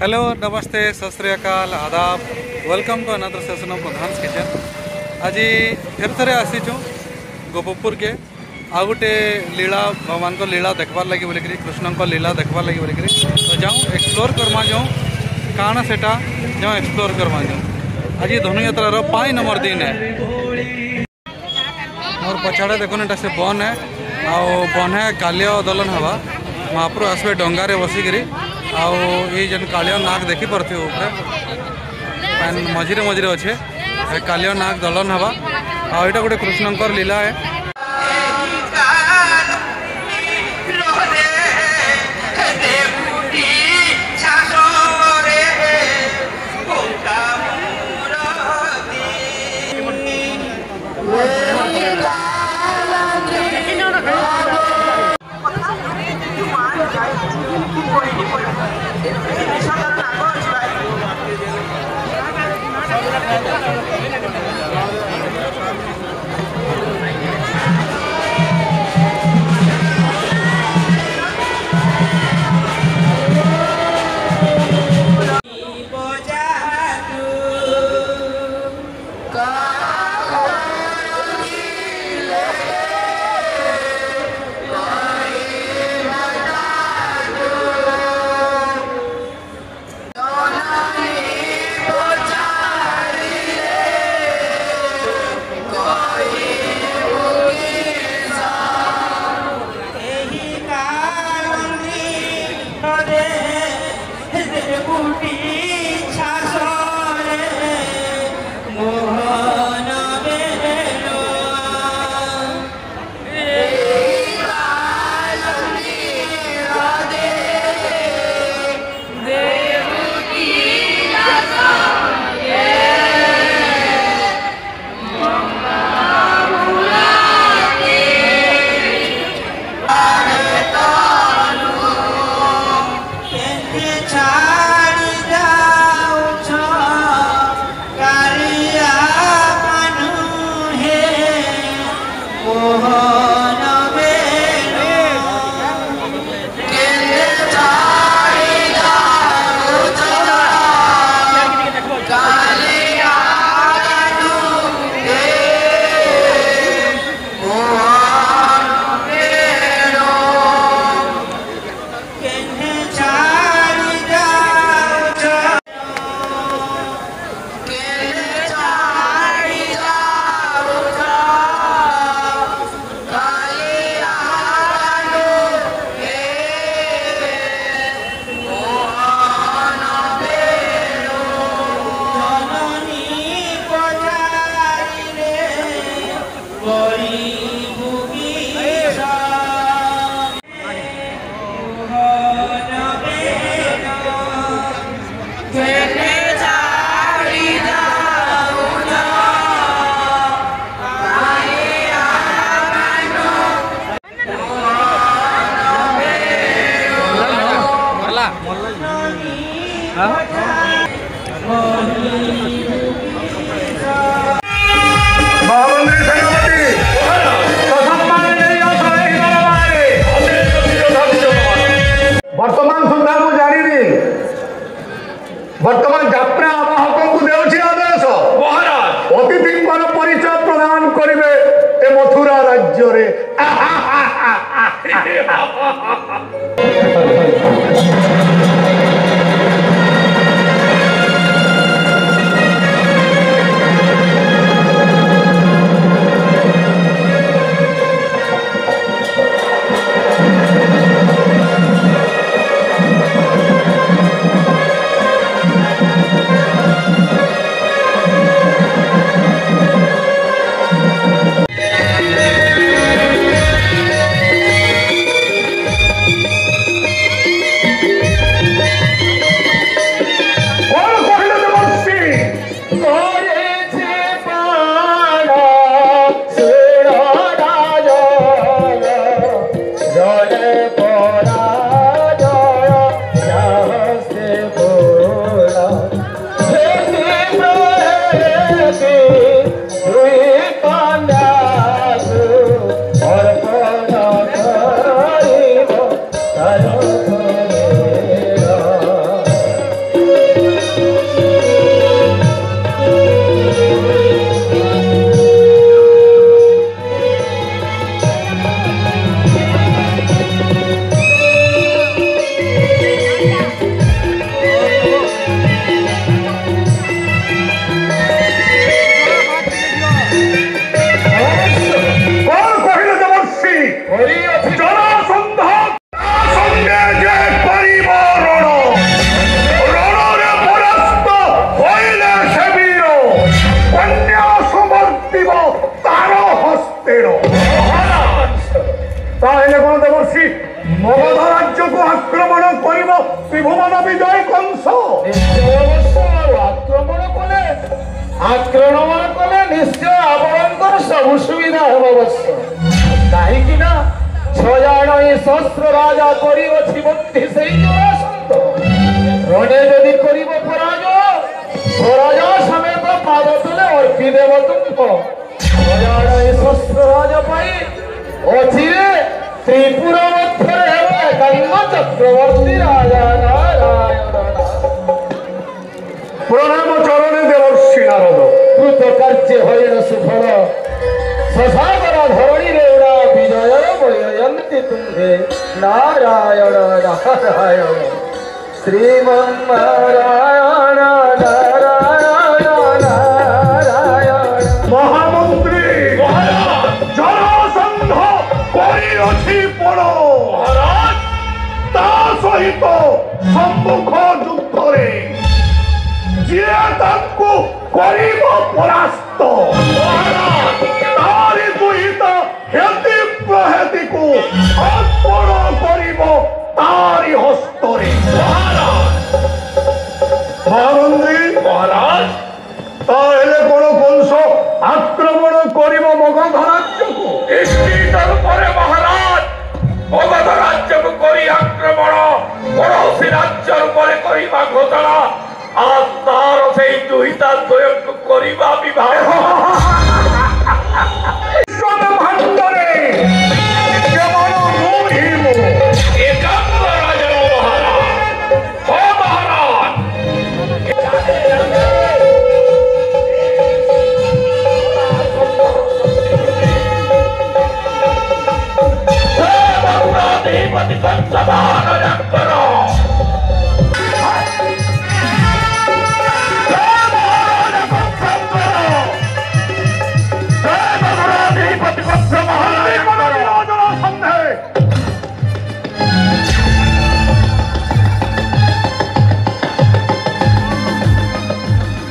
Hello नमस्ते सत श्री अकाल आदाब welcome to another session of Pradhan Kitchen. आज फिर थे आसीचु गोपपुर के आ गोटे लीला भगवान को लीला देखबार लगी बोलिक कृष्ण को लीला देखबार लगी बोलिक तो जाऊँ एक्सप्लोर करमा जाऊँ काना सेटा जाऊँ एक्सप्लोर करमा जाऊँ। आज धनुयात्रार 5 नंबर दिन है। मोर पछाड़े देखो एटा से बन है बन है कालिया दलन हवा महाप्रभु आसवे डंगारे बसिकी आउ ये जन कालिया नाग देखी पार्थे मझिरे मझिरे अच्छे कालिया नाग दलन हवा आईटा गोटे कृष्णकर लीला है। वर्तमान यात्रा आवाहक को देउछि आदेश महाराज अतिथि परिचय प्रदान करिवे ए मथुरा राज्य रे। ରାଜ୍ୟକୁ ଆକ୍ରମଣ କରିବ ତ୍ରିଭୁବନ ବିଜୟ କଂସ। ଆକ୍ରମଣ କଲେ ନିଶ୍ଚୟ ଆପଣଙ୍କର ସବୁ ସୁବିଧା ହେବ ଅବଶ୍ୟ। କାହିଁକି ନା 6 ଜଣ ସହସ୍ର ରାଜା କରିଅଛି ବନ୍ଧି ସେଇ ଜରାସନ୍ଧ। ରଣେ ଯଦି କରିବ ପରାଜୟ ସମେତ ପାଦ ତଳେ ଅର୍ପି ଦେବ ତୁମ୍ଭ। 6 ଜଣ ସହସ୍ର ରାଜା ପାଇଁ ଅଚିରେ ତ୍ରିପୁର ମଧ୍ୟରେ ହେବ ଏକାଙ୍ଗ ଚକ୍ରବର୍ତ୍ତୀ ରାଜା ନାରାୟଣ। ପ୍ରଣାମ ଚରଣେ ଦେବର୍ଷି ନାରଦ। କୃତ କାର୍ଯ୍ୟ ହରିଣ ସୁଫଳ ସସାଗର ଧରଣୀରେ ଉଡ଼ା ବିଜୟର ବୟନ୍ତି ତୁମ୍ଭେ ନାରାୟଣ ନାରାୟଣ ଶ୍ରୀମନ୍ନାରାୟଣ ନାରାୟଣ ନାରାୟଣ। ମହାମନ୍ତ୍ରୀ ଜରାସନ୍ଧ କରିଅଛି ପଣ ତା ସହିତ ସମ୍ମୁଖ ଯୁଦ୍ଧରେ ଯିଏ ତାଙ୍କୁ କରିବ ପରାସ୍ତ ତାରି ଦୁହିତ ହେତି ପ୍ରହେତିକୁ ଅର୍ପଣ କରିବ ତାରି ହସ୍ତରେ। ମହାମନ୍ତ୍ରୀ ତାହେଲେ କଣ କଂସ ଆକ୍ରମଣ କରିବ ମଗଧ ରାଜ୍ୟକୁ? ନିଶ୍ଚିତ ରୂପରେ ମହାରାଜ ମଗଧ ରାଜ୍ୟକୁ କରି ଆକ୍ରମଣ ପଡ଼ୋଶୀ ରାଜ୍ୟ ଉପରେ କରିବା ଘୋଷଣା ଆଉ ତାର ସେଇ ଦୁହିତା ଦ୍ୱୟଙ୍କୁ କରିବା ବିବାହ। ଭାଣ୍ଡରେ କେବଳ ମୁଁ ହିଁ ମୁଁ ଏକାନ୍ତ ରାଜା ମହାରାଜ। ହଁ ମହାରାଜ ଅଧିପତି କଂସବାନ ଯାଙ୍କର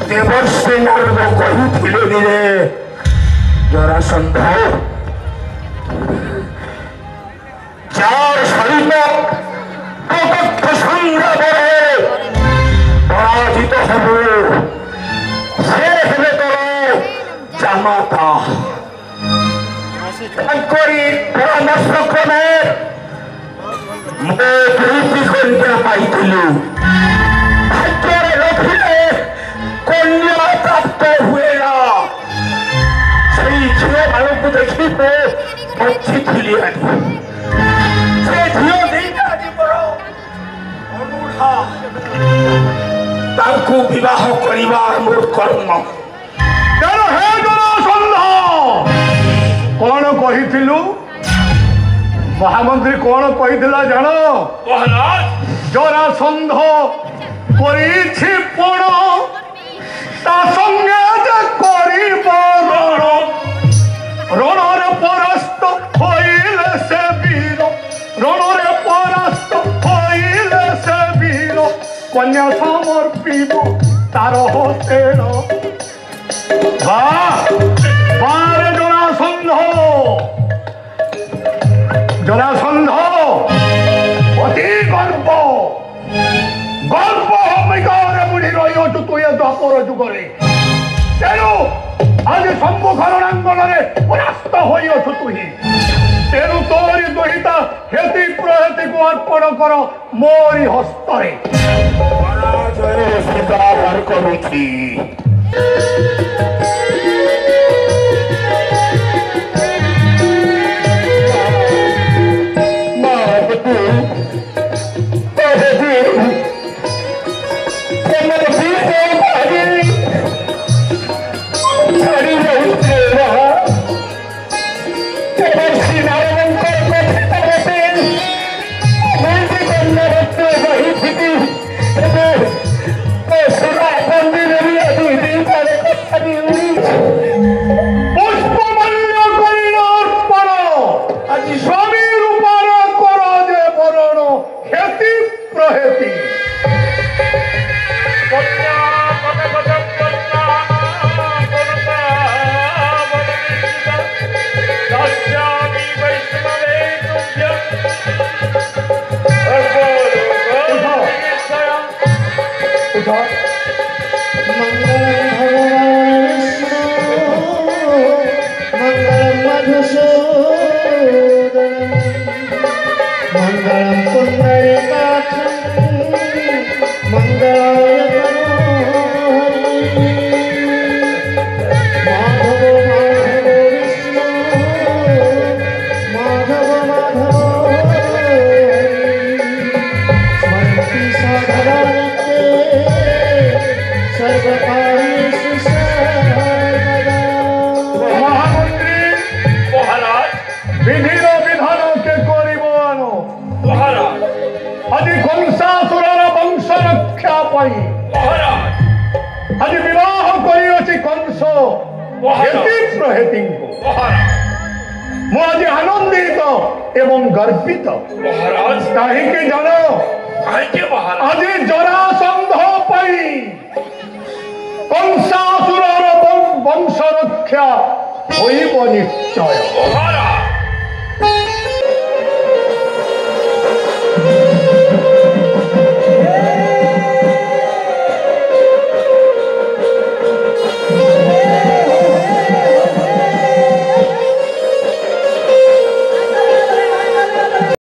ଦେବର୍ଷି ନାରଦ କହିଥିଲେ ଦିନେ ଜରାସନ୍ଧ ଯାର ସହିତ ପ୍ରତ୍ୟକ୍ଷ ସଂଗ୍ରାମରେ ପରାଜିତ ହେବ ସେ ହେଲେ ତଳ ଜାମାତା। ତାଙ୍କରି ପରାମର୍ଶ କ୍ରମେ ମୁଁ ଦୁଇଟି କନ୍ୟା ପାଇଥିଲୁ। ଭାଗ୍ୟରେ ରଖିଲେ କନ୍ୟା ପ୍ରାପ୍ତ ହୁଏ ନା। ସେଇ ଝିଅ ମାନଙ୍କୁ ଦେଖି ମୁଁ ବଞ୍ଚିଥିଲି ଆଜି। ସେ ଝିଅ ଦିଟା ଆଜି ମୋର ଅନୁଢା। ତାଙ୍କୁ ବିବାହ କରିବା ମୋର କର୍ମ। ତେଣୁ ହେ ଜରାସନ୍ଧ କଣ କହିଥିଲୁ? ମହାମନ୍ତ୍ରୀ କଣ କହିଥିଲା ଜାଣ? ଜରାସନ୍ଧ କରିଛି ପଣ ତା ସଙ୍ଗେ ଯେ କରିବ ରଣ। ରଣରେ ପରାସ୍ତ ହୋଇଲେ ସେ ବୀର। ରଣରେ ପରାସ୍ତ ହୋଇଲେ ସେ ବୀର। କନ୍ୟା ସମର୍ପିବ ତାର ହସ୍ତେର। ବାରେ ଜରାସନ୍ଧ ଜରାସନ୍ଧ ଅତି ଗର୍ବ ଅମିକାରେ ବୁଢୀ ରହିଅଛୁ ତୁ ଏ ଦ୍ୱାପର ଯୁଗରେ। ତେଣୁ ଆଜି ସମ୍ମୁଖ ରଣାଙ୍ଗନରେ ପରାସ୍ତ ହୋଇଅଛୁ ତୁହି। ତେଣୁ ତୋରି ଦୁହିତା ହେତି ପ୍ରହେତିକୁ ଅର୍ପଣ କର ମୋରି ହସ୍ତରେ। ସ୍ୱୀକାର କରୁଛି। मुझे आनंदित एवं गर्वित कहीं जानो आज जरासंध कंसासुर वंश रक्षा निश्चय।